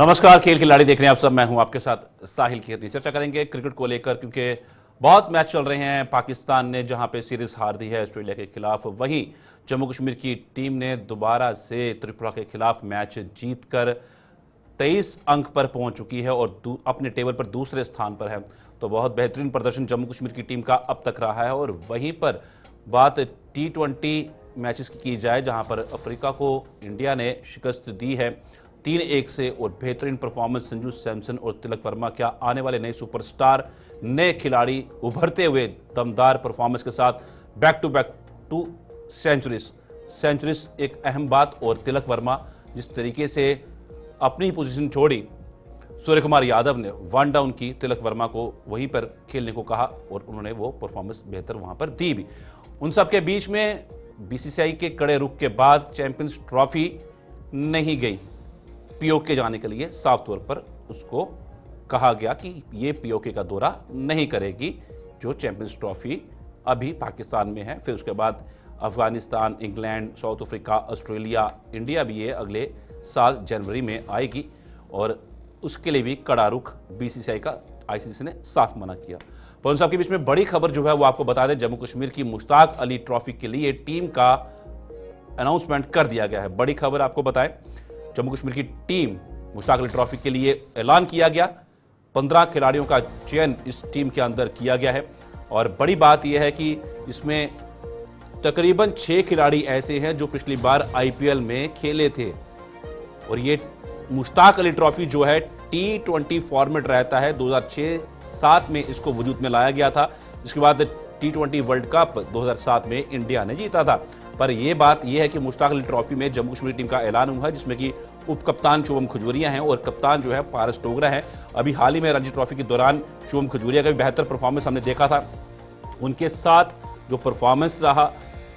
नमस्कार, खेल खिलाड़ी देख रहे हैं आप सब। मैं हूं आपके साथ साहिल खेरनी। चर्चा करेंगे क्रिकेट को लेकर, क्योंकि बहुत मैच चल रहे हैं। पाकिस्तान ने जहां पे सीरीज हार दी है ऑस्ट्रेलिया के खिलाफ, वहीं जम्मू कश्मीर की टीम ने दोबारा से त्रिपुरा के खिलाफ मैच जीतकर 23 अंक पर पहुंच चुकी है और अपने टेबल पर दूसरे स्थान पर है। तो बहुत बेहतरीन प्रदर्शन जम्मू कश्मीर की टीम का अब तक रहा है। और वहीं पर बात T20 मैचेस की जाए, जहां पर अफ्रीका को इंडिया ने शिकस्त दी है 3-1 से, और बेहतरीन परफॉर्मेंस संजू सैमसन और तिलक वर्मा, क्या आने वाले नए सुपरस्टार, नए खिलाड़ी उभरते हुए दमदार परफॉर्मेंस के साथ back to back two centuries एक अहम बात। और तिलक वर्मा जिस तरीके से अपनी ही पोजीशन छोड़ी, सूर्य कुमार यादव ने वन डाउन की, तिलक वर्मा को वहीं पर खेलने को कहा और उन्होंने वो परफॉर्मेंस बेहतर वहां पर दी भी। उन सब के बीच में बीसीसीआई के कड़े रुख के बाद चैंपियंस ट्रॉफी नहीं गई पीओके जाने के लिए। साफ तौर पर उसको कहा गया कि ये पीओके का दौरा नहीं करेगी, जो चैंपियंस ट्रॉफी अभी पाकिस्तान में है। फिर उसके बाद Afghanistan, England, south Africa, Australia, India भी ये अगले साल जनवरी में आएगी, और उसके लिए भी कड़ा रुख बीसीसीआई का आईसीसी ने साफ मना किया। पर उन सबके बीच में बड़ी खबर जो है वो आपको बता दें, जम्मू कश्मीर की मुश्ताक अली ट्रॉफी के लिए टीम का अनाउंसमेंट कर दिया गया है। बड़ी खबर आपको बताएं, जम्मू कश्मीर की टीम मुश्ताक अली ट्रॉफी के लिए ऐलान किया गया। 15 खिलाड़ियों का चयन इस टीम के अंदर किया गया है। और बड़ी बात यह है कि इसमें तकरीबन 6 खिलाड़ी ऐसे हैं जो पिछली बार आईपीएल में खेले थे। और ये मुश्ताक अली ट्रॉफी जो है T20 फॉर्मेट रहता है। 2006-7 में इसको वजूद में लाया गया था, जिसके बाद T20 वर्ल्ड कप 2007 में इंडिया ने जीता था। पर यह बात यह है कि मुश्ताक अली ट्रॉफी में जम्मू कश्मीर टीम का ऐलान हुआ है, जिसमें कि उप कप्तान शुभम खजूरिया हैं और कप्तान जो है पारस टोगरा है। अभी हाल ही में रणजी ट्रॉफी के दौरान शुभम खजूरिया का भी बेहतर परफॉर्मेंस हमने देखा था। उनके साथ जो परफॉर्मेंस रहा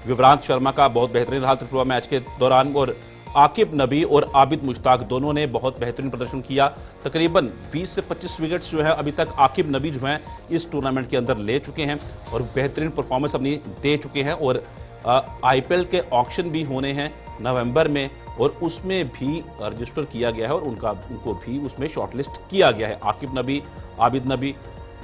विवरांत शर्मा का बहुत बेहतरीन रहा त्रिपुरा मैच के दौरान, और आकिब नबी और आबिद मुश्ताक दोनों ने बहुत बेहतरीन प्रदर्शन किया। तकरीबन 20 से 25 विकेट्स जो है अभी तक आकिब नबी जो हैं इस टूर्नामेंट के अंदर ले चुके हैं और बेहतरीन परफॉर्मेंस अपनी दे चुके हैं। और आईपीएल के ऑक्शन भी होने हैं नवंबर में, और उसमें भी रजिस्टर किया गया है और उनको भी उसमें शॉर्टलिस्ट किया गया है। आकिब नबी, आबिद नबी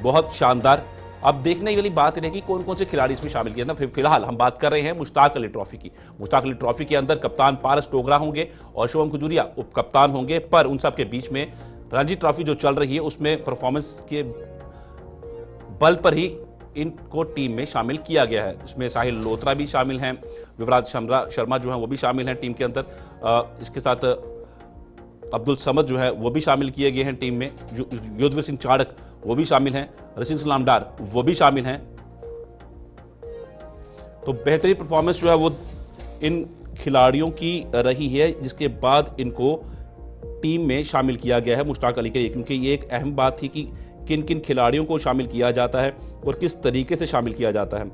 बहुत शानदार। अब देखने वाली बात यह है कि कौन कौन से खिलाड़ी इसमें शामिल किए ना। फिलहाल हम बात कर रहे हैं मुश्ताक अली ट्रॉफी की। मुश्ताक अली ट्रॉफी के अंदर कप्तान पारस टोगरा होंगे और शुभम खजूरिया उप कप्तान होंगे। पर उन सब के बीच में रणजी ट्रॉफी जो चल रही है उसमें परफॉर्मेंस के बल पर ही इनको टीम में शामिल किया गया है। इसमें साहिल लोत्रा भी शामिल हैं, विवराट शर्मा जो है वो भी शामिल हैं टीम के अंदर। इसके साथ अब्दुल समद जो है वो भी शामिल किए गए हैं टीम में। युद्धवीर सिंह चाड़क वो भी शामिल हैं, रसीन सलाम डार वो भी शामिल हैं। तो बेहतरीन परफॉर्मेंस जो है वो इन खिलाड़ियों की रही है, जिसके बाद इनको टीम में शामिल किया गया है मुश्ताक अली के लिए। क्योंकि ये एक अहम बात थी कि किन किन खिलाड़ियों को शामिल किया जाता है और किस तरीके से शामिल किया जाता है।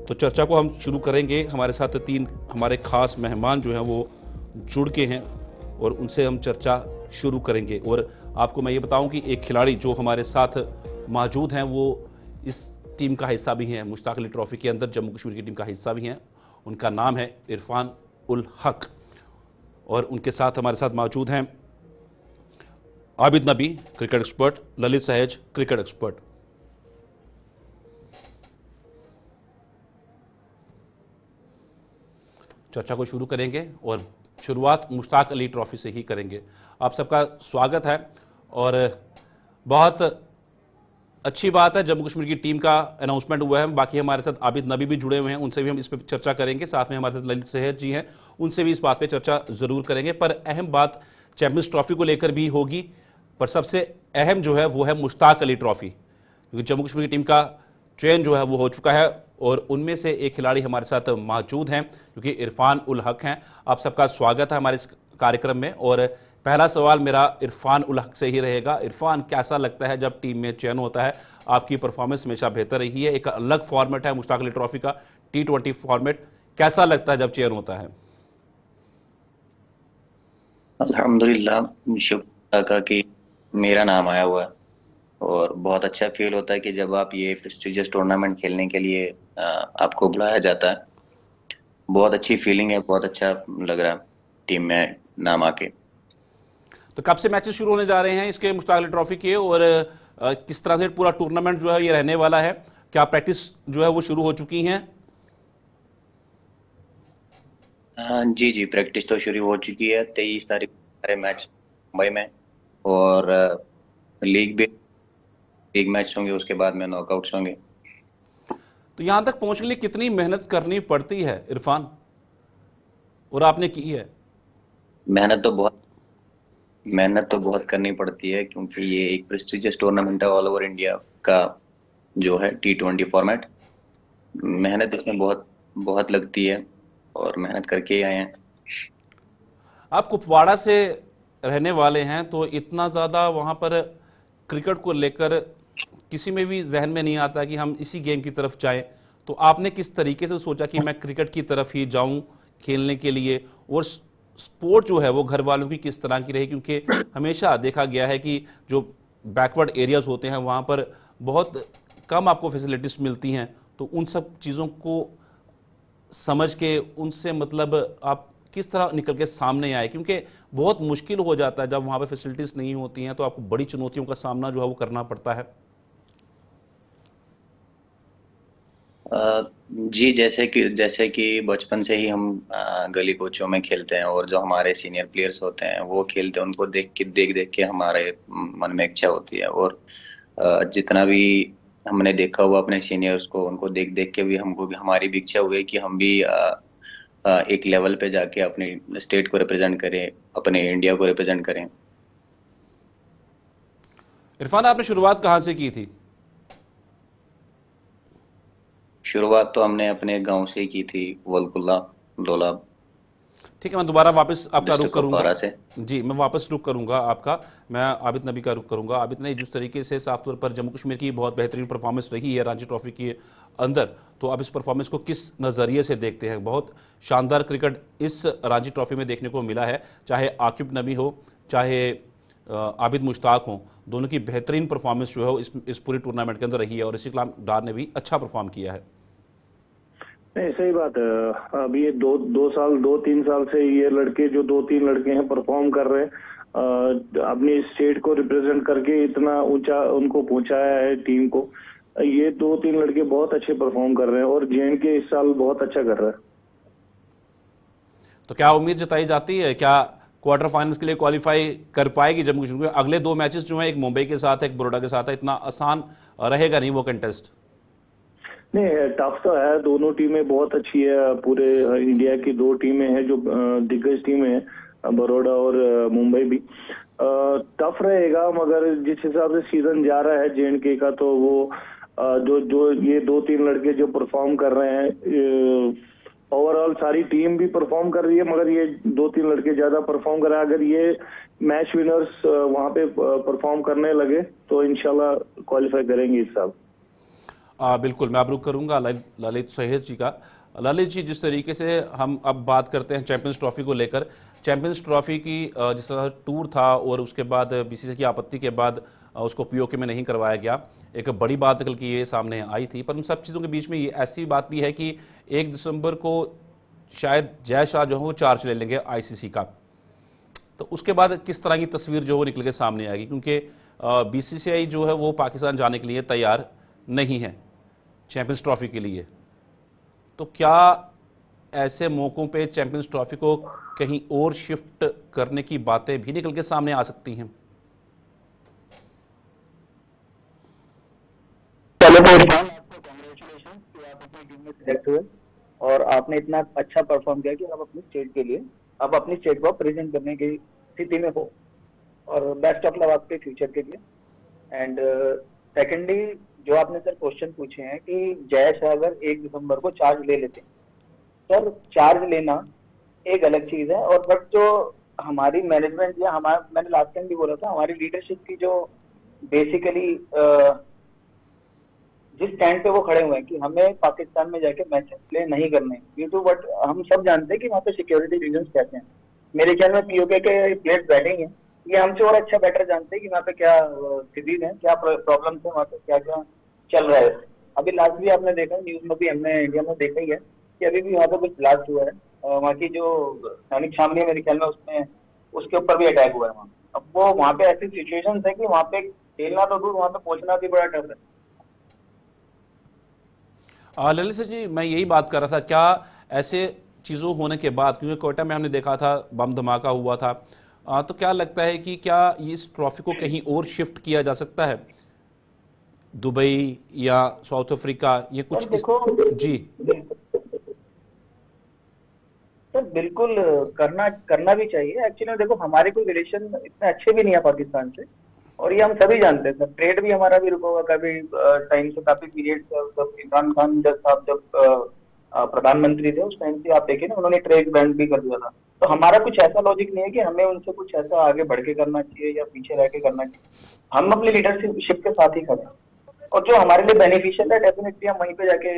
तो चर्चा को हम शुरू करेंगे। हमारे साथ 3 हमारे खास मेहमान जो हैं वो जुड़ के हैं और उनसे हम चर्चा शुरू करेंगे। और आपको मैं ये बताऊं कि एक खिलाड़ी जो हमारे साथ मौजूद हैं वो इस टीम का हिस्सा भी हैं, मुश्ताक अली ट्रॉफी के अंदर जम्मू कश्मीर की टीम का हिस्सा भी हैं। उनका नाम है इरफान उल हक। और उनके साथ हमारे साथ मौजूद हैं आबिद नबी क्रिकेट एक्सपर्ट, ललित सहेज क्रिकेट एक्सपर्ट। चर्चा को शुरू करेंगे और शुरुआत मुश्ताक अली ट्रॉफी से ही करेंगे। आप सबका स्वागत है। और बहुत अच्छी बात है, जम्मू कश्मीर की टीम का अनाउंसमेंट हुआ है। बाकी हमारे साथ आबिद नबी भी जुड़े हुए हैं, उनसे भी हम इस पर चर्चा करेंगे। साथ में हमारे साथ ललित सहेज जी हैं, उनसे भी इस बात पे चर्चा जरूर करेंगे। पर अहम बात चैंपियंस ट्रॉफी को लेकर भी होगी, पर सबसे अहम जो है वो है मुश्ताक अली ट्रॉफी, क्योंकि जम्मू कश्मीर की टीम का चयन जो है वो हो चुका है। और उनमें से एक खिलाड़ी हमारे साथ मौजूद हैं जो कि इरफान उल हक हैं। आप सबका स्वागत है हमारे इस कार्यक्रम में। और पहला सवाल मेरा इरफान उल हक से ही रहेगा। इरफान, कैसा लगता है जब टीम में चयन होता है? आपकी परफॉर्मेंस हमेशा बेहतर रही है, एक अलग फॉर्मेट है मुश्ताक अली ट्रॉफी का, T20 फॉर्मेट। कैसा लगता है जब चयन होता है? अल्हम्दुलिल्लाह, शुक्र का कि मेरा नाम आया हुआ है और बहुत अच्छा फील होता है कि जब आप ये प्रेस्टिजियस टूर्नामेंट खेलने के लिए आपको बुलाया जाता है। बहुत अच्छी फीलिंग है, बहुत अच्छा लग रहा है टीम में नाम आके। तो कब से मैचेस शुरू होने जा रहे हैं इसके मुश्ताक अली ट्रॉफी के, और किस तरह से पूरा टूर्नामेंट जो है ये रहने वाला है? क्या प्रैक्टिस जो है वो शुरू हो चुकी हैं? हाँ जी जी, प्रैक्टिस तो शुरू हो चुकी है। 23 तारीख सारे मैच मुंबई में, और लीग भी लीग मैच होंगे, उसके बाद में नॉकआउट्स होंगे। तो यहां तक पहुंचने के लिए कितनी मेहनत करनी पड़ती है इरफान, और आपने की है? मेहनत तो बहुत मेहनत तो बहुत करनी पड़ती है, क्योंकि ये एक प्रेस्टिजियस टूर्नामेंट है ऑल ओवर इंडिया का, जो है T20 फॉर्मेट। मेहनत इसमें बहुत बहुत लगती है, और मेहनत करके ही आए हैं। आप कुपवाड़ा से रहने वाले हैं, तो इतना ज़्यादा वहाँ पर क्रिकेट को लेकर किसी में भी जहन में नहीं आता कि हम इसी गेम की तरफ जाएं। तो आपने किस तरीके से सोचा कि मैं क्रिकेट की तरफ ही जाऊं खेलने के लिए, और स्पोर्ट जो है वो घर वालों की किस तरह की रही? क्योंकि हमेशा देखा गया है कि जो बैकवर्ड एरियाज होते हैं वहाँ पर बहुत कम आपको फैसिलिटीज़ मिलती हैं। तो उन सब चीज़ों को समझ के उनसे मतलब आप किस तरह निकल के सामने आए? क्योंकि बहुत मुश्किल हो जाता है जब वहाँ पे फैसिलिटीज़ नहीं होती हैं, तो आपको बड़ी चुनौतियों का सामना जो है वो करना पड़ता है। जी, जैसे कि बचपन से ही हम गली कोचों में खेलते हैं, और जो हमारे सीनियर प्लेयर्स होते हैं वो खेलते हैं, उनको देख देख के हमारे मन में इच्छा होती है। और जितना भी हमने देखा हुआ अपने सीनियर्स को, उनको देख देख के भी हमको भी हमारी भी इच्छा हुई कि हम भी एक लेवल पे जाके अपने स्टेट को रिप्रेजेंट करें, अपने इंडिया को रिप्रेजेंट करें। इरफान, आपने शुरुआत कहाँ से की थी? शुरुआत तो हमने अपने गांव से ही की थी, वलकुल्ला लोलाब, ठीक है, मैं दोबारा वापस आपका रुख डिस्ट्रिक्ट करूंगा। कुपवारा से। जी, मैं वापस रुख करूंगा आपका। मैं आबिद नबी का रुख करूंगा। आबिद ने जिस तरीके से साफ तौर पर जम्मू कश्मीर की बहुत बेहतरीन परफॉर्मेंस रही है रणजी ट्रॉफी के अंदर, तो आप इस परफॉर्मेंस को किस नज़रिए से देखते हैं? बहुत शानदार क्रिकेट इस रणजी ट्रॉफी में देखने को मिला है, चाहे आकिब नबी हो, चाहे आबिद मुश्ताक हो, दोनों की बेहतरीन परफॉर्मेंस जो है इस पूरे टूर्नामेंट के अंदर रही है, और इस्लाम डार ने भी अच्छा परफॉर्म किया है। नहीं, सही बात है। अभी ये दो तीन साल से ये लड़के, जो 2-3 लड़के हैं, परफॉर्म कर रहे हैं। अपनी स्टेट को रिप्रेजेंट करके इतना ऊंचा उनको पहुंचाया है टीम को। ये 2-3 लड़के बहुत अच्छे परफॉर्म कर रहे हैं, और JNK इस साल बहुत अच्छा कर रहा है। तो क्या उम्मीद जताई जाती है, क्या क्वार्टर फाइनल्स के लिए क्वालिफाई कर पाएगी जम्मू कश्मीर? अगले 2 मैचेस जो हैं, एक मुंबई के साथ है, एक बड़ौदा के साथ है, इतना आसान रहेगा नहीं वो कंटेस्ट। नहीं, टफ तो है। दोनों टीमें बहुत अच्छी है। पूरे इंडिया की 2 टीमें हैं जो दिग्गज टीमें हैं, बड़ौदा और मुंबई भी। टफ रहेगा, मगर जिस हिसाब से सीजन जा रहा है JNK का, तो वो जो जो ये 2-3 लड़के जो परफॉर्म कर रहे हैं, ओवरऑल सारी टीम भी परफॉर्म कर रही है, मगर ये 2-3 लड़के ज्यादा परफॉर्म कर रहे हैं। अगर ये मैच विनर्स वहां पे परफॉर्म करने लगे तो इंशाल्लाह क्वालिफाई करेंगे इस साल। बिल्कुल, मैं अब रुख करूंगा ललित सहेज जी का। ललित जी, जिस तरीके से हम अब बात करते हैं चैंपियंस ट्रॉफी को लेकर, चैंपियंस ट्रॉफी की जिस तरह टूर था, और उसके बाद BCCI की आपत्ति के बाद उसको POK में नहीं करवाया गया, एक बड़ी बात निकल के ये सामने आई थी। पर उन सब चीज़ों के बीच में ये ऐसी बात भी है कि 1 दिसंबर को शायद जय शाह जो है वो चार्ज ले लेंगे ICC का। तो उसके बाद किस तरह की तस्वीर जो वो निकल के सामने आएगी? क्योंकि BCCI जो है वो पाकिस्तान जाने के लिए तैयार नहीं है चैंपियंस ट्रॉफी के लिए। तो क्या ऐसे मौकों पे चैंपियंस ट्रॉफी को कहीं और शिफ्ट करने की बातें भी निकल के सामने आ सकती हैं? पहले तो इरफान, आपको कांग्रेचुलेशन कि आप अपनी टीम में सिलेक्ट हुए, और आपने इतना अच्छा परफॉर्म किया कि आप अपनी स्टेट के लिए, आप अपनी स्टेट को प्रेजेंट करने की स्थिति में हो, और बेस्ट ऑफ लक आपके फ्यूचर के लिए। एंड सेकेंडली, जो आपने सर क्वेश्चन पूछे हैं कि जय शाह अगर 1 दिसंबर को चार्ज ले लेते हैं, सर चार्ज लेना एक अलग चीज है, और बट जो हमारी मैनेजमेंट या हमारा, मैंने लास्ट टाइम भी बोला था, हमारी लीडरशिप की जो बेसिकली जिस स्टैंड पे वो खड़े हुए हैं कि हमें पाकिस्तान में जाके मैचेस प्ले नहीं करने, ड्यू टू बट हम सब जानते हैं कि वहाँ पे सिक्योरिटी रीजंस कहते हैं। मेरे ख्याल में POK के प्लेयर्स बैठेंगे, ये हमसे और अच्छा बेटर जानते हैं कि वहाँ पे क्या स्थिति है, क्या प्रॉब्लम है, वहाँ पे क्या क्या चल रहा है। अभी लास्ट भी आपने देखा, न्यूज में भी हमने इंडिया में देखा ही है कि अभी भी वहाँ पे कुछ ब्लास्ट हुआ है। वहाँ की जो सैनिक छावनी है, मेरे ख्याल में उसमें उसके ऊपर भी अटैक हुआ है वहाँ। अब वो वहाँ पे ऐसी सिचुएशन है कि वहाँ पे खेलना तो दूर, वहाँ पे पहुंचना भी बड़ा टफ है। ललित सर जी, मैं यही बात कर रहा था, क्या ऐसे चीज़ों होने के बाद, क्योंकि कोयटा में हमने देखा था बम धमाका हुआ था, तो क्या लगता है कि क्या इस ट्रॉफी को कहीं और शिफ्ट किया जा सकता है, दुबई या साउथ अफ्रीका, ये सर कुछ इस। देखो, जी। सर बिल्कुल करना करना भी चाहिए। एक्चुअली देखो, हमारे कोई रिलेशन इतने अच्छे भी नहीं है पाकिस्तान से, और ये हम सभी जानते हैं सर। ट्रेड भी हमारा भी रुका हुआ काफी टाइम से, काफी पीरियड से। जब इमरान खान जब साहब जब प्रधानमंत्री थे, उस टाइम से आप देखें ना, उन्होंने ट्रेड बैंड भी कर दिया था। तो हमारा कुछ ऐसा लॉजिक नहीं है कि हमें उनसे कुछ ऐसा आगे बढ़ के करना चाहिए या पीछे रह के करना चाहिए। हम अपनी लीडरशिप के साथ ही खड़े हैं, और जो हमारे लिए बेनिफिशियल है डेफिनेटली हम वहीं पे जाके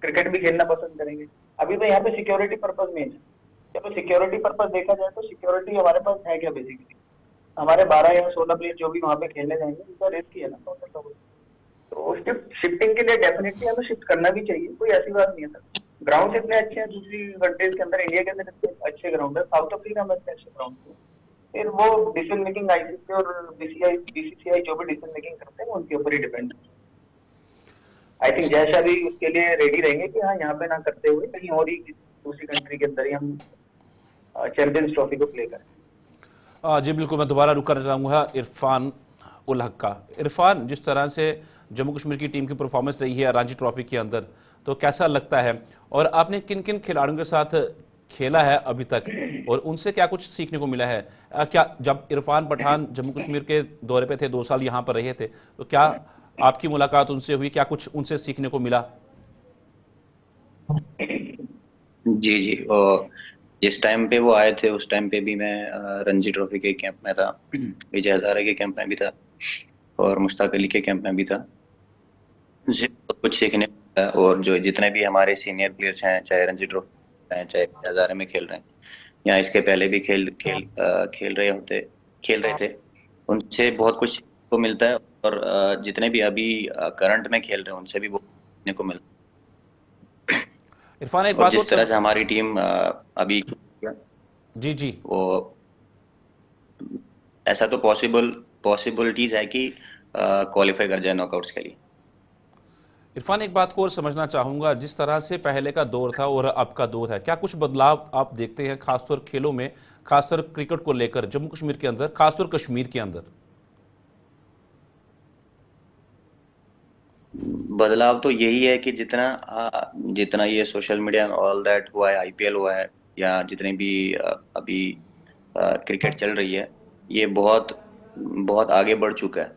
क्रिकेट भी खेलना पसंद करेंगे। अभी तो यहाँ पे सिक्योरिटी पर्पज में है। जब सिक्योरिटी पर्पज देखा जाए तो सिक्योरिटी हमारे पास है क्या बेसिकली? हमारे 12 या 16 प्लेयर जो भी वहाँ पे खेलने जाएंगे, उनका रिस्क ही है ना टोटल। तो शिफ्टिंग के लिए डेफिनेटली हमें शिफ्ट करना भी चाहिए, कोई ऐसी बात नहीं है सर। ग्राउंड इतने अच्छे हैं दूसरी कंट्रीज के अंदर, इंडिया के अंदर इतने अच्छे ग्राउंड है, साउथ अफ्रीका में इतने अच्छे ग्राउंड है। फिर वो डिसीजन मेकिंग आईसीसी और बीसीसीआई जो भी डिसीजन मेकिंग करते हैं उनके ऊपर ही डिपेंड है। आई थिंक जैसा भी उसके लिए रेडी रहेंगे कि हाँ, यहाँ पे ना करते हुए कहीं और ही दूसरी कंट्री के अंदर ही हम चैंपियंस ट्रॉफी को प्ले करें। जी बिल्कुल, मैं दोबारा रुक करना चाहूँगा इरफान उल हक का। इरफान, जिस तरह से जम्मू कश्मीर की टीम की परफॉर्मेंस रही है रणजी ट्रॉफी के अंदर, तो कैसा लगता है, और आपने किन किन खिलाड़ियों के साथ खेला है अभी तक, और उनसे क्या कुछ सीखने को मिला है? क्या जब इरफान पठान जम्मू कश्मीर के दौरे पे थे, 2 साल यहाँ पर रहे थे, तो क्या आपकी मुलाकात उनसे हुई, क्या कुछ उनसे सीखने को मिला? जी जी, और जिस टाइम पे वो आए थे उस टाइम पे भी मैं रणजी ट्रॉफी के कैंप में था, विजय हजारे के कैंप में भी था, और मुश्ताक अली के कैंप में भी था। मुझे बहुत कुछ सीखने को मिला। और जो जितने भी हमारे सीनियर प्लेयर्स हैं, चाहे रणजी ट्रॉफी हैं, चाहे विजय हजारे में खेल रहे हैं, या इसके पहले भी खेल रहे थे, उनसे बहुत कुछ सीखने को मिलता है। और जितने भी अभी करंट में खेल रहे हैं, उनसे भी बहुत सीखने को मिलता इरफान, एक है। और बात और जिस तरह से हमारी टीम अभी, जी जी। वो ऐसा तो पॉसिबिलिटीज है कि क्वालिफाई कर जाए नॉकआउट्स के लिए। इरफान, एक बात को और समझना चाहूंगा, जिस तरह से पहले का दौर था और अब का दौर है, क्या कुछ बदलाव आप देखते हैं, खासतौर खेलों में, खासतौर क्रिकेट को लेकर जम्मू कश्मीर के अंदर, खासतौर कश्मीर के अंदर? बदलाव तो यही है कि जितना ये सोशल मीडिया ऑल दैट हुआ है, आईपीएल हुआ है, या जितने भी अभी क्रिकेट चल रही है, ये बहुत बहुत आगे बढ़ चुका है,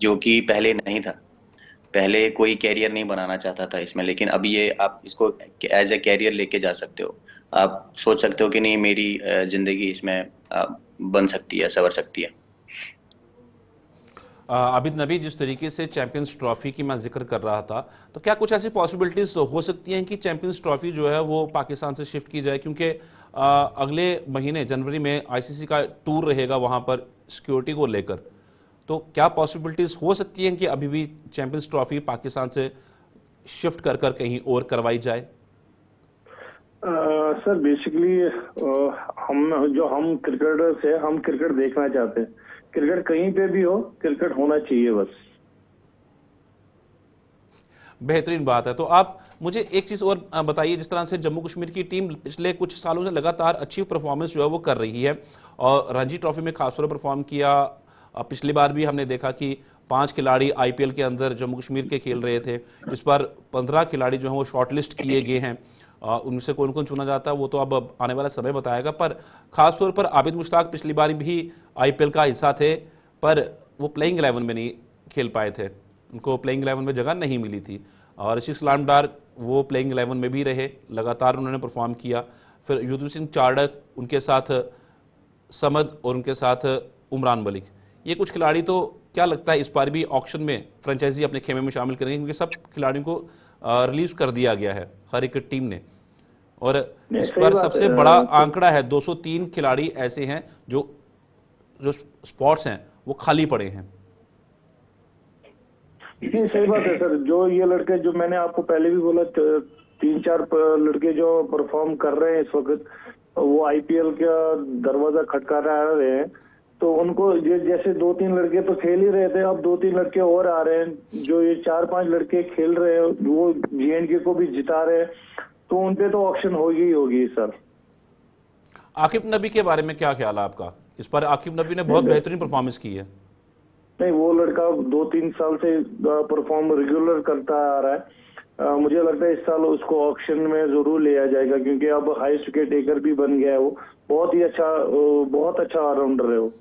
जो कि पहले नहीं था। पहले कोई कैरियर नहीं बनाना चाहता था इसमें, लेकिन अभी ये आप इसको एज ए कैरियर लेके जा सकते हो। आप सोच सकते हो कि नहीं, मेरी जिंदगी इसमें बन सकती है, संवर सकती है। आबिद नबी, जिस तरीके से चैंपियंस ट्रॉफी की मैं जिक्र कर रहा था, तो क्या कुछ ऐसी पॉसिबिलिटीज हो सकती हैं कि चैंपियंस ट्रॉफी जो है वो पाकिस्तान से शिफ्ट की जाए, क्योंकि अगले महीने जनवरी में आईसीसी का टूर रहेगा वहां पर सिक्योरिटी को लेकर, तो क्या पॉसिबिलिटीज हो सकती हैं कि अभी भी चैंपियंस ट्रॉफी पाकिस्तान से शिफ्ट कर कर कहीं और करवाई जाए? सर बेसिकली हम क्रिकेटर्स हैं, हम क्रिकेट देखना चाहते हैं। क्रिकेट कहीं पे भी हो, क्रिकेट होना चाहिए बस। बेहतरीन बात है। तो आप मुझे एक चीज़ और बताइए, जिस तरह से जम्मू कश्मीर की टीम पिछले कुछ सालों से लगातार अच्छी परफॉर्मेंस जो है वो कर रही है, और रणजी ट्रॉफी में खासतौर पर परफॉर्म किया। पिछली बार भी हमने देखा कि 5 खिलाड़ी आईपीएल के अंदर जम्मू कश्मीर के खेल रहे थे। इस बार 15 खिलाड़ी जो हैं वो शॉर्टलिस्ट किए गए हैं। उनमें से कौन कौन चुना जाता है वो तो अब आने वाला समय बताएगा, पर खासतौर पर आबिद मुश्ताक पिछली बार भी आईपीएल का हिस्सा थे, पर वो प्लेइंग 11 में नहीं खेल पाए थे, उनको प्लेइंग 11 में जगह नहीं मिली थी। और ऋषि सलाम डार वो प्लेइंग 11 में भी रहे, लगातार उन्होंने परफॉर्म किया। फिर युद्धवीर सिंह चाड़क, उनके साथ समद, और उनके साथ उमरान मलिक, ये कुछ खिलाड़ी, तो क्या लगता है इस बार भी ऑक्शन में फ्रेंचाइजी अपने खेमे में शामिल करेंगे, क्योंकि सब खिलाड़ियों को रिलीज कर दिया गया है हर एक टीम ने। और इस बार सबसे बड़ा आंकड़ा है, 203 खिलाड़ी ऐसे हैं जो स्पॉट्स हैं वो खाली पड़े हैं। जी सही बात है सर। जो ये लड़के, जो मैंने आपको पहले भी बोला, 3-4 लड़के जो परफॉर्म कर रहे हैं इस वक्त, वो आईपीएल का दरवाजा खटका रहे हैं। तो उनको जैसे 2-3 लड़के तो खेल ही रहे थे, अब 2-3 लड़के और आ रहे हैं, जो ये 4-5 लड़के खेल रहे हैं वो JNK को भी जिता रहे हैं, तो उनपे तो ऑक्शन होगी सर। आकिब नबी के बारे में क्या ख्याल है आपका? इस पर आकिब नबी ने बहुत बेहतरीन परफॉर्मेंस की है। नहीं, वो लड़का 2-3 साल से परफॉर्म रेगुलर करता आ रहा है। मुझे लगता है इस साल उसको ऑक्शन में जरूर लिया जाएगा, क्योंकि अब हाईएस्ट विकेट टेकर भी बन गया है वो। बहुत अच्छा ऑलराउंडर है वो।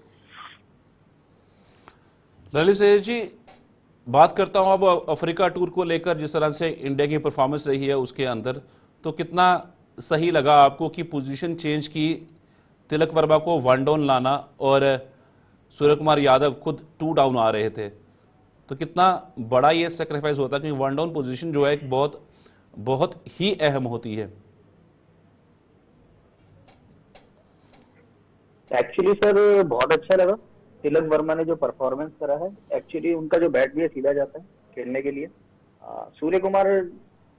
ललित सैयद जी, बात करता हूं अब अफ्रीका टूर को लेकर। जिस तरह से इंडिया की परफॉर्मेंस रही है उसके अंदर, तो कितना सही लगा आपको कि पोजीशन चेंज की, तिलक वर्मा को 1 डाउन लाना और सूर्य कुमार यादव खुद 2 डाउन आ रहे थे, तो कितना बड़ा ये सेक्रीफाइस होता है, क्योंकि 1 डाउन पोजीशन जो है एक बहुत ही अहम होती है। एक्चुअली सर बहुत अच्छा लगा तिलक वर्मा ने जो परफॉर्मेंस करा है। एक्चुअली उनका जो बैट भी है सीधा जाता है खेलने के लिए। सूर्य कुमार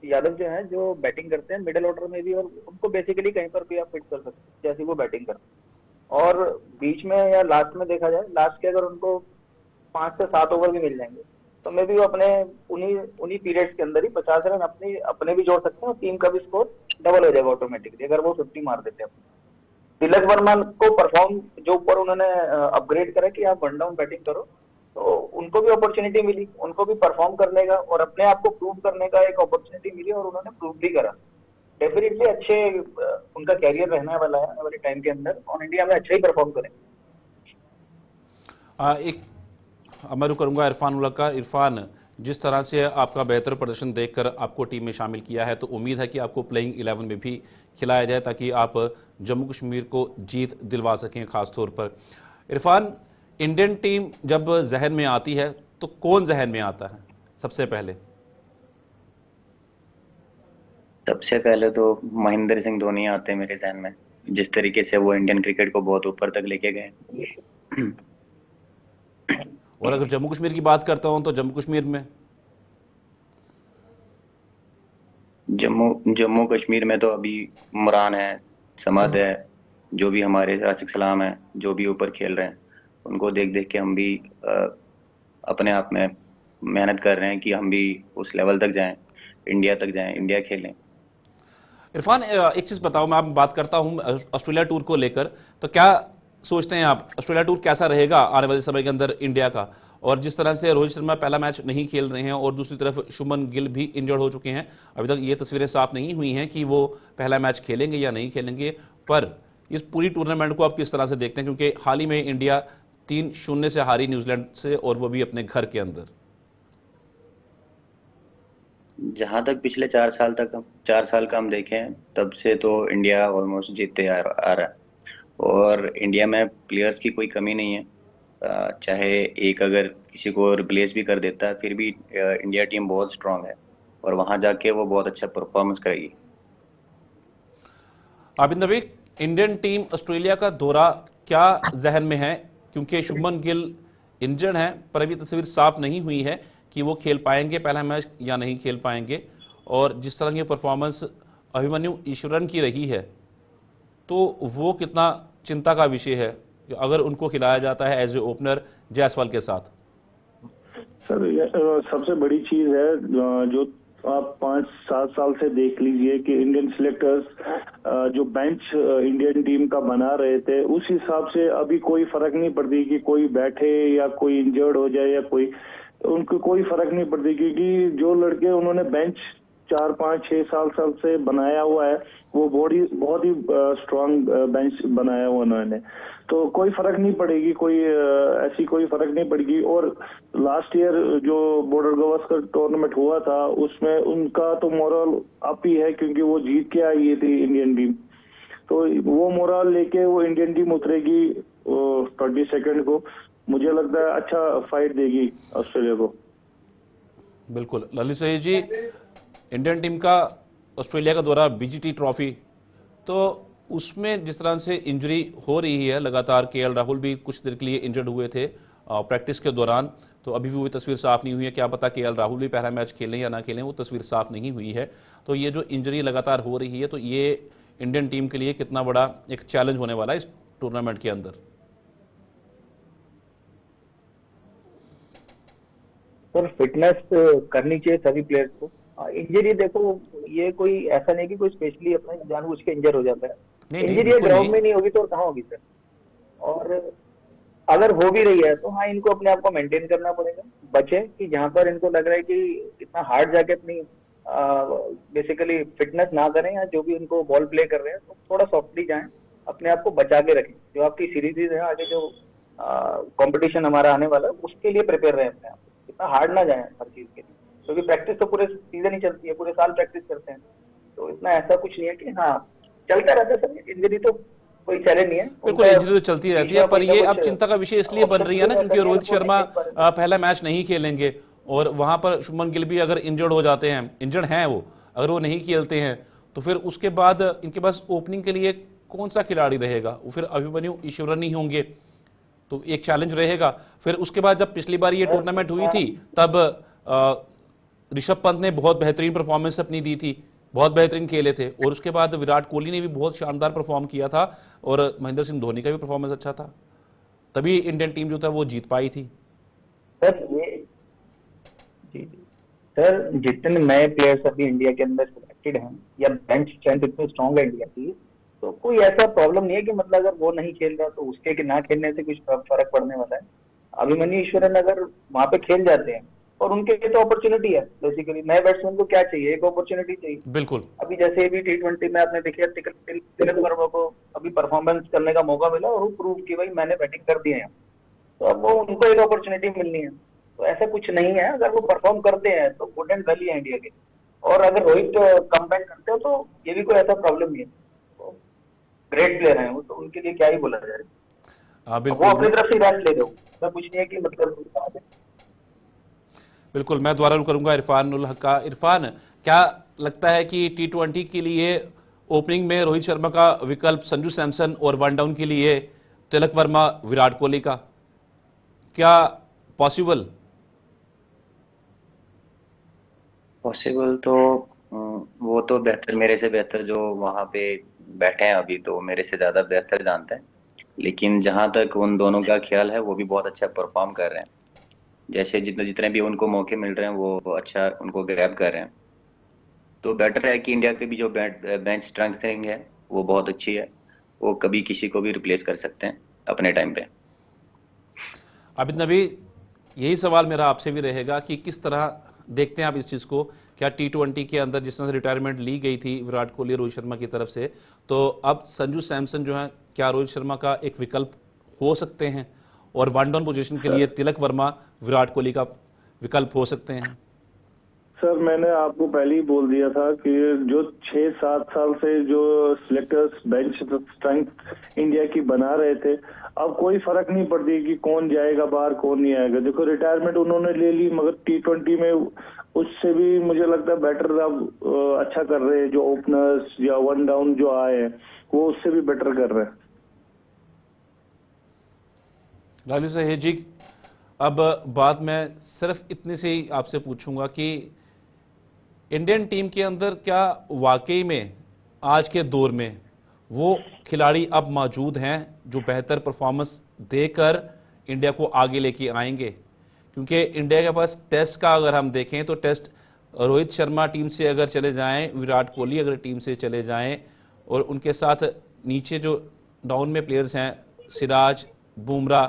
यादव जो है जो बैटिंग करते हैं मिडिल ऑर्डर में भी, और उनको बेसिकली कहीं पर भी आप फिट कर सकते हैं जैसे वो बैटिंग करते हैं। और बीच में या लास्ट में देखा जाए, लास्ट के अगर उनको 5 से 7 ओवर भी मिल जाएंगे तो मे भी वो अपने उन्हीं पीरियड्स के अंदर ही 50 रन अपने भी जोड़ सकते हैं, और टीम का भी स्कोर डबल हो जाएगा ऑटोमेटिकली अगर वो 50 मार देते हैं। तिलक वर्मा को परफॉर्म जो ऊपर उन्होंने अपग्रेड करा कि आप 1 डाउन बैटिंग करो, तो उनको भी अपॉर्चुनिटी मिली, उनको भी परफॉर्म करने का और अपने आप को प्रूव करने का एक अपॉर्चुनिटी मिली, और उन्होंने प्रूव भी करा। डेफिनेटली अच्छे उनका कैरियर रहने वाला है आने वाले टाइम के अंदर, और इंडिया में अच्छा ही परफॉर्म करेंगे। एक मैं करूंगा इरफान उल्ला का। इरफान, जिस तरह से आपका बेहतर प्रदर्शन देखकर आपको टीम में शामिल किया है, तो उम्मीद है कि आपको प्लेइंग 11 में भी खिलाया जाए ताकि आप जम्मू कश्मीर को जीत दिलवा सकें। खास तौर पर इरफान, इंडियन टीम जब जहन में आती है तो कौन जहन में आता है सबसे पहले? सबसे पहले तो महेंद्र सिंह धोनी आते हैं मेरे जहन में, जिस तरीके से वो इंडियन क्रिकेट को बहुत ऊपर तक लेके गए। और अगर जम्मू कश्मीर की बात करता हूं तो जम्मू कश्मीर में जम्मू कश्मीर में तो अभी उमरान है, समद है, जो भी हमारे राशिक सलाम है, जो भी ऊपर खेल रहे हैं, उनको देख देख के हम भी अपने आप में मेहनत कर रहे हैं कि हम भी उस लेवल तक जाएं, इंडिया तक जाएं, इंडिया खेलें। इरफान, एक चीज बताओ, मैं आप बात करता हूं ऑस्ट्रेलिया टूर को लेकर, तो क्या सोचते हैं आप ऑस्ट्रेलिया टूर कैसा रहेगा आने वाले समय के अंदर इंडिया का? और जिस तरह से रोहित शर्मा पहला मैच नहीं खेल रहे हैं और दूसरी तरफ शुभमन गिल भी इंजर्ड हो चुके हैं, अभी तक ये तस्वीरें साफ नहीं हुई हैं कि वो पहला मैच खेलेंगे या नहीं खेलेंगे, पर इस पूरी टूर्नामेंट को आप किस तरह से देखते हैं? क्योंकि हाल ही में इंडिया 3-0 से हारी न्यूजीलैंड से, और वो भी अपने घर के अंदर। जहां तक पिछले 4 साल का हम देखें, तब से तो इंडिया ऑलमोस्ट जीतते आ रहा है, और इंडिया में प्लेयर्स की कोई कमी नहीं है। चाहे एक अगर किसी को रिप्लेस भी कर देता है, फिर भी इंडिया टीम बहुत स्ट्रांग है, और वहां जाके वो बहुत अच्छा परफॉर्मेंस करेगी। आबिद नबी, इंडियन टीम ऑस्ट्रेलिया का दौरा क्या जहन में है? क्योंकि शुभमन गिल इंजर्ड हैं, पर अभी तस्वीर साफ नहीं हुई है कि वो खेल पाएंगे पहला मैच या नहीं खेल पाएंगे। और जिस तरह की परफॉर्मेंस अभिमन्यु ईश्वरन की रही है, तो वो कितना चिंता का विषय है अगर उनको खिलाया जाता है एज ए ओपनर जायसवाल के साथ? सर, सबसे बड़ी चीज है जो आप 5-7 साल से देख लीजिए कि इंडियन सिलेक्टर्स जो बेंच इंडियन टीम का बना रहे थे, उस हिसाब से अभी कोई फर्क नहीं पड़ती कि कोई बैठे या कोई इंजर्ड हो जाए या कोई, उनको कोई फर्क नहीं पड़ती, क्योंकि जो लड़के उन्होंने बेंच 4-5-6 साल से बनाया हुआ है, वो बहुत ही स्ट्रांग बेंच बनाया हुआ उन्होंने, तो कोई फर्क नहीं पड़ेगी, ऐसी कोई फर्क नहीं पड़ेगी। और लास्ट ईयर जो बॉर्डर गवास्कर टूर्नामेंट हुआ था, उसमें उनका तो मोरल अप ही है, क्योंकि वो जीत के आई थी इंडियन टीम, तो वो मोरल लेके वो इंडियन टीम उतरेगी 22 को। मुझे लगता है अच्छा फाइट देगी ऑस्ट्रेलिया को। बिल्कुल ललित सैयद जी, इंडियन टीम का ऑस्ट्रेलिया का दौरा बीजीटी ट्रॉफी, तो उसमें जिस तरह से इंजरी हो रही है लगातार, केएल राहुल भी कुछ देर के लिए इंजर्ड हुए थे प्रैक्टिस के दौरान, तो अभी भी वो तस्वीर साफ नहीं हुई है, क्या पता केएल राहुल भी पहला मैच खेलें या ना खेलें, वो तस्वीर साफ नहीं हुई है। तो ये जो इंजरी लगातार हो रही है, तो ये इंडियन टीम के लिए कितना बड़ा एक चैलेंज होने वाला है इस टूर्नामेंट के अंदर? सर फिटनेस करनी चाहिए सभी प्लेयर्स को। इंजरी देखो, ये कोई ऐसा नहीं कि कोई स्पेशली अपना जानबूझ के इंजर हो जाता है। नहीं नहीं, इंजरी बिल्कुल ग्राउंड नहीं। में नहीं होगी तो और कहाँ होगी सर। और अगर हो भी रही है तो हाँ, इनको अपने आप को मेंटेन करना पड़ेगा, बचे कि जहां पर इनको लग रहा है कि इतना हार्ड जाके अपनी बेसिकली फिटनेस ना करें, या जो भी उनको बॉल प्ले कर रहे हैं तो थोड़ा सॉफ्टली जाएं, अपने आप को बचा के रखें। जो आपकी सीरीज है आगे, जो कंपटीशन हमारा आने वाला है, उसके लिए प्रिपेयर रहें अपने आप को, इतना हार्ड ना जाए हर चीज के लिए, क्योंकि प्रैक्टिस तो पूरे सीजन ही चलती है, पूरे साल प्रैक्टिस करते हैं। तो इतना ऐसा कुछ नहीं है कि हाँ चलता रहता है सर, इंजरी तो कोई चैलेंज नहीं है। बिल्कुल, उनका इंजरी तो चलती रहती है, पर ये अब चिंता का विषय इसलिए बन रही है ना क्योंकि रोहित शर्मा पहला मैच नहीं खेलेंगे, और वहां पर शुभमन गिल भी अगर इंजर्ड हो जाते हैं, इंजर्ड हैं वो, अगर वो नहीं खेलते हैं तो फिर उसके बाद इनके पास ओपनिंग के लिए कौन सा खिलाड़ी रहेगा? वो फिर अभिमन्यु ईश्वरन ही होंगे, तो एक चैलेंज रहेगा। फिर उसके बाद जब पिछली बार ये टूर्नामेंट हुई थी तब ऋषभ पंत ने बहुत बेहतरीन परफॉर्मेंस अपनी दी थी, बहुत बेहतरीन खेले थे, और उसके बाद विराट कोहली ने भी बहुत शानदार परफॉर्म किया था, और महेंद्र सिंह धोनी का भी परफॉर्मेंस अच्छा था, तभी इंडियन टीम जो था वो जीत पाई थी। सर ये जी जी सर, जितने नए प्लेयर्स अभी इंडिया के अंदर सिलेक्टेड हैं, या बेंच स्ट्रेंथ इतनी स्ट्रांग है इंडिया की, तो कोई ऐसा प्रॉब्लम नहीं है कि मतलब अगर वो नहीं खेल रहा तो उसके ना खेलने से कुछ फर्क पड़ने वाला है। अभिमन्यु ईश्वरन अगर वहां पे खेल जाते हैं, और उनके लिए तो अपॉर्चुनिटी है, बेसिकली नए बैट्समैन को क्या चाहिए, एक अपॉर्चुनिटी चाहिए। बिल्कुल, अभी जैसे भी T20 में आपने देखिए तिलक वर्मा को अभी परफॉर्मेंस करने का मौका मिला, और वो प्रूव कि भाई मैंने बैटिंग कर दी है, तो अब वो उनको एक अपॉर्चुनिटी मिलनी है। तो ऐसा कुछ नहीं है, अगर वो परफॉर्म करते हैं तो गुड एंड वेल ही है इंडिया के। और अगर रोहित कमबैक करते हो तो ये भी कोई ऐसा प्रॉब्लम नहीं है, तो ग्रेट प्लेयर हैं वो, तो उनके लिए क्या ही बोला जाए। वो बिल्कुल अपनी तरफ से रेस्ट ले दो, ऐसा कुछ नहीं है कि मतलब। बिल्कुल। मैं दोबारा करूंगा इरफान उल हक का। इरफान, क्या लगता है कि T20 के लिए ओपनिंग में रोहित शर्मा का विकल्प संजू सैमसन, और वन डाउन के लिए तिलक वर्मा, विराट कोहली का क्या पॉसिबल? पॉसिबल तो वो तो बेहतर, मेरे से बेहतर जो वहां पे बैठे हैं अभी, तो मेरे से ज्यादा बेहतर जानते हैं। लेकिन जहां तक उन दोनों का ख्याल है, वो भी बहुत अच्छा परफॉर्म कर रहे हैं। जैसे जितने जितने भी उनको मौके मिल रहे हैं वो अच्छा उनको ग्रैब कर रहे हैं। तो बेटर है कि इंडिया की भी जो बेंच स्ट्रेंथनिंग है वो बहुत अच्छी है, वो कभी किसी को भी रिप्लेस कर सकते हैं अपने टाइम पे। आबिद नबी, यही सवाल मेरा आपसे भी रहेगा कि किस तरह देखते हैं आप इस चीज़ को? क्या T20 के अंदर जिस तरह से रिटायरमेंट ली गई थी विराट कोहली, रोहित शर्मा की तरफ से, तो अब संजू सैमसन जो है, क्या रोहित शर्मा का एक विकल्प हो सकते हैं, और वन डाउन पोजीशन के लिए तिलक वर्मा, विराट कोहली का विकल्प हो सकते हैं? सर मैंने आपको पहले ही बोल दिया था कि जो 6-7 साल से जो सिलेक्टर्स बेंच स्ट्रेंथ इंडिया की बना रहे थे, अब कोई फर्क नहीं पड़ती कि कौन जाएगा बाहर कौन नहीं आएगा। देखो रिटायरमेंट उन्होंने ले ली, मगर T20 में उससे भी मुझे लगता है बेटर अब अच्छा कर रहे हैं। जो ओपनर्स या वन डाउन जो आए हैं वो उससे भी बेटर कर रहे हैं। लालू साहेब जी, अब बात मैं सिर्फ इतने से ही आपसे पूछूंगा कि इंडियन टीम के अंदर क्या वाकई में आज के दौर में वो खिलाड़ी अब मौजूद हैं जो बेहतर परफॉर्मेंस देकर इंडिया को आगे लेके आएंगे? क्योंकि इंडिया के पास टेस्ट का अगर हम देखें तो टेस्ट रोहित शर्मा टीम से अगर चले जाएं, विराट कोहली अगर टीम से चले जाएं, और उनके साथ नीचे जो डाउन में प्लेयर्स हैं सिराज, बुमराह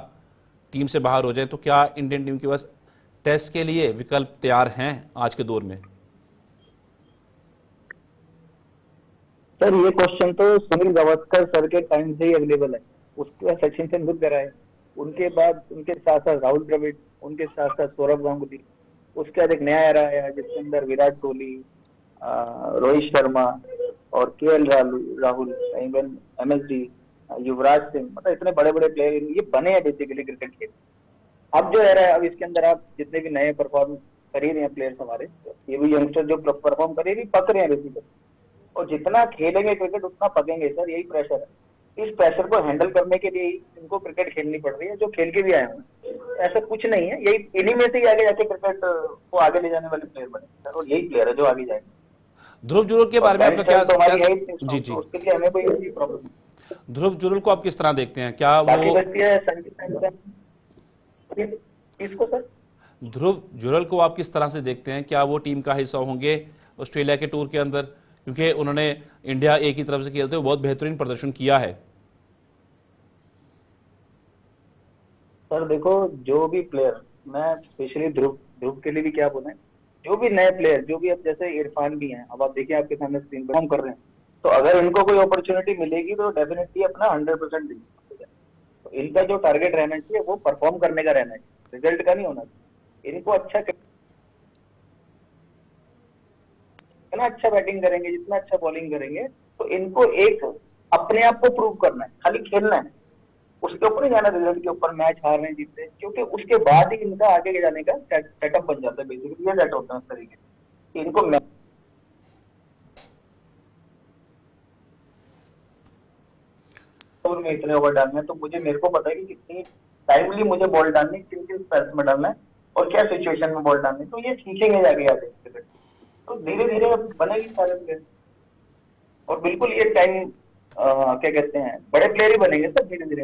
टीम से बाहर हो जाएं, तो क्या इंडियन टीम के पास टेस्ट के लिए विकल्प तैयार हैं आज के दौर में? सर ये क्वेश्चन तो सुनील गावस्कर सर के टाइम से ही अवेलेबल है, उसके बाद सचिन तेंदुलकर आए, उनके बाद उनके साथ साथ राहुल द्रविड़, उनके साथ साथ सौरभ गांगुली, उसके बाद एक नया एरा आया जिसके अंदर विराट कोहली, रोहित शर्मा और KL Rahul, even MSD, Yuvraj Singh, मतलब इतने बड़े बड़े प्लेयर ये बने हैं बेसिकली क्रिकेट के। अब जो एरा है, अब इसके अंदर आप जितने भी नए परफॉर्म कर ही रहे हैं प्लेयर्स हमारे, ये भी यंगस्टर जो परफॉर्म कर रहे हैं पक रहे हैं बेसिकली, और जितना खेलेंगे क्रिकेट उतना पकेंगे सर, यही प्रेशर है। इस प्रेशर को हैंडल करने के लिए इनको क्रिकेट खेलनी पड़ रही है, जो खेल के भी आए हैं। ऐसा कुछ नहीं है, यही इन्हीं में से ही आगे जाके क्रिकेट को आगे ले जाने वाले प्लेयर बने सर, और यही प्लेयर है जो आगे जाएंगे। ध्रुव जुरल के बारे में आपका क्या? तो हमारी है जी जी, उसके लिए हमें कोई प्रॉब्लम नहीं। ध्रुव जुरल को आप किस तरह देखते हैं? क्या बाकी वो बचती है संजू सैमसन, इसको सर ध्रुव जुरल को आप किस तरह से देखते हैं? क्या वो टीम का हिस्सा होंगे ऑस्ट्रेलिया के टूर के अंदर? क्योंकि उन्होंने इंडिया ए की तरफ से खेलते हुए बहुत बेहतरीन प्रदर्शन किया है। सर देखो, जो भी प्लेयर, मैं स्पेशली ध्रुव के लिए भी क्या बोले, जो भी नए प्लेयर, जो भी अब जैसे इरफान भी हैं, अब आप देखिए आपके सामने स्क्रीन पर हम कर रहे हैं, तो अगर इनको कोई अपॉर्चुनिटी मिलेगी तो डेफिनेटली अपना 100% देंगे। तो इनका जो टारगेट रहना चाहिए वो परफॉर्म करने का रहना चाहिए, रिजल्ट का नहीं होना चाहिए। इनको अच्छा बैटिंग करेंगे, जितना अच्छा बॉलिंग करेंगे, तो इनको एक अपने आप को प्रूव करना है, खाली खेलना है, उसके ऊपर ही जाना, रिजल्ट के ऊपर, मैच हार रहे जीतते, क्योंकि उसके बाद ही इनका आगे जाने का सेटअप बन जाता है। बेसिकली ये सेट होता है उस तरीके से इनको में इतने ओवर डालने हैं, तो मेरे को पता है कि कितनी टाइमली मुझे बॉल डालनी, किन किन स्पेल्स में डालना है और क्या सिचुएशन में बॉल डालनी, तो ये सीखेंगे जाके तो धीरे धीरे बनेगी सारे प्लेयर। और बिल्कुल ये टाइम क्या कहते हैं, बड़े प्लेयर ही बनेंगे सर धीरे धीरे।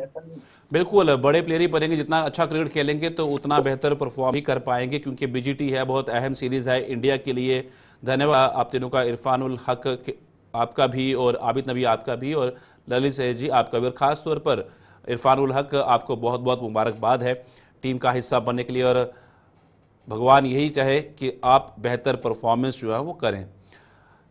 बिल्कुल बड़े प्लेयर ही बनेंगे, जितना अच्छा क्रिकेट खेलेंगे तो उतना बेहतर परफॉर्म भी कर पाएंगे, क्योंकि बीजीटी है, बहुत अहम सीरीज है इंडिया के लिए। धन्यवाद आप तीनों का, इरफानुल हक आपका भी और आबिद नबी आपका भी और ललित सैयद जी आपका भी, और ख़ास तौर पर इरफानुल हक आपको बहुत बहुत मुबारकबाद है टीम का हिस्सा बनने के लिए, और भगवान यही चाहे कि आप बेहतर परफॉर्मेंस जो है वो करें।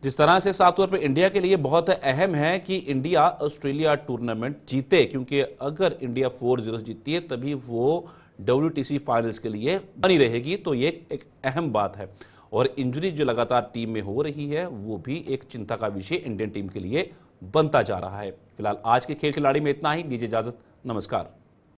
जिस तरह से साफ तौर पर इंडिया के लिए बहुत अहम है कि इंडिया ऑस्ट्रेलिया टूर्नामेंट जीते, क्योंकि अगर इंडिया 4-0 जीतती है तभी वो WTC फाइनल्स के लिए बनी रहेगी, तो ये एक अहम बात है। और इंजरी जो लगातार टीम में हो रही है वो भी एक चिंता का विषय इंडियन टीम के लिए बनता जा रहा है। फिलहाल आज के खेल खिलाड़ी में इतना ही, दीजिए इजाजत, नमस्कार।